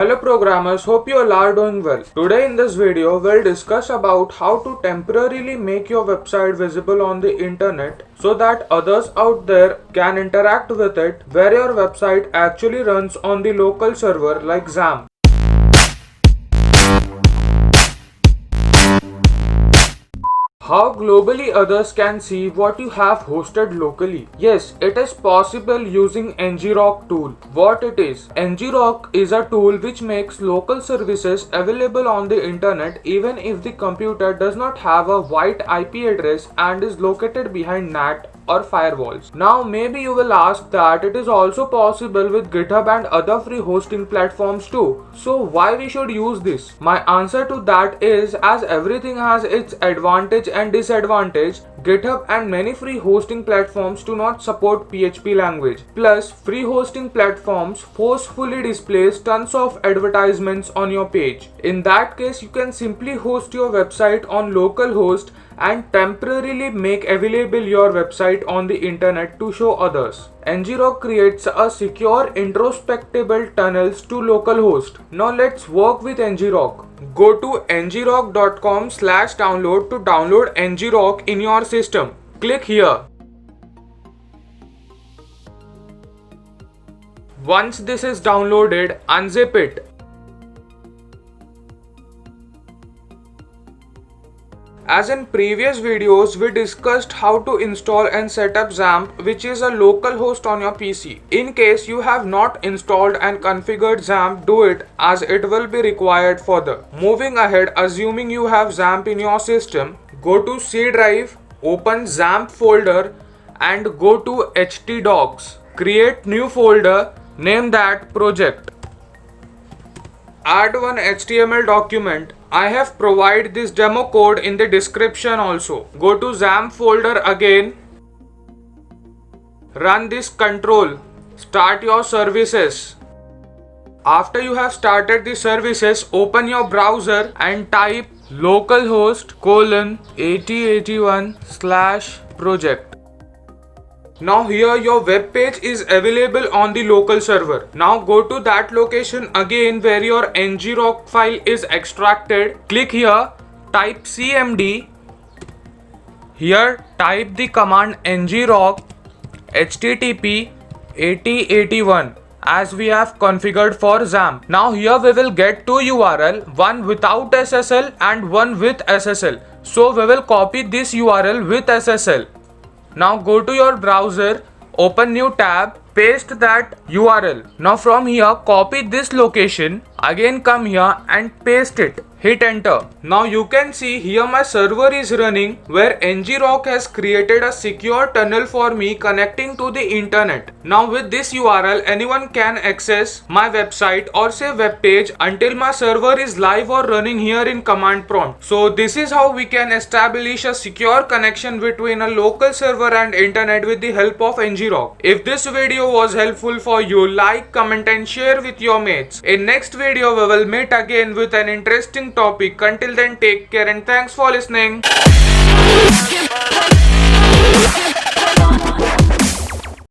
Hello programmers, hope you all are doing well. Today in this video, we'll discuss about how to temporarily make your website visible on the internet so that others out there can interact with it where your website actually runs on the local server like XAMPP. How globally others can see what you have hosted locally. Yes, it is possible using ngrok tool. What it is? ngrok is a tool which makes local services available on the internet even if the computer does not have a white IP address and is located behind NAT or firewalls. Now maybe you will ask that it is also possible with GitHub and other free hosting platforms too. So why we should use this? My answer to that is, as everything has its advantage and disadvantage, GitHub and many free hosting platforms do not support PHP language. Plus, free hosting platforms forcefully displays tons of advertisements on your page. In that case, you can simply host your website on localhost and temporarily make available your website on the internet to show others. ngrok creates a secure introspectable tunnels to localhost. Now let's work with ngrok. Go to ngrok.com/download to download ngrok in your system. Click here. Once this is downloaded, unzip it. As in previous videos, we discussed how to install and set up XAMPP, which is a local host on your PC. In case you have not installed and configured XAMPP, do it as it will be required further. Moving ahead, assuming you have XAMPP in your system, go to C drive, open XAMPP folder and go to htdocs. Create new folder, name that project. Add one HTML document. I have provided this demo code in the description also. Go to XAMPP folder again. Run this control. Start your services. After you have started the services, open your browser and type localhost:8081/project. Now here your web page is available on the local server. Now go to that location again where your ngrok file is extracted. Click here, type cmd. Here type the command ngrok http 8081 as we have configured for XAMPP. Now here we will get two URL, one without SSL and one with SSL. So we will copy this URL with SSL. Now go to your browser, open new tab, paste that URL. Now from here copy this location, again come here and paste it. Hit enter. Now you can see here my server is running where ngrok has created a secure tunnel for me connecting to the internet. Now with this URL anyone can access my website or say web page until my server is live or running here in command prompt. So this is how we can establish a secure connection between a local server and internet with the help of ngrok. If this video was helpful for you, like, comment and share with your mates. In next video we will meet again with an interesting topic. Until then, take care and thanks for listening.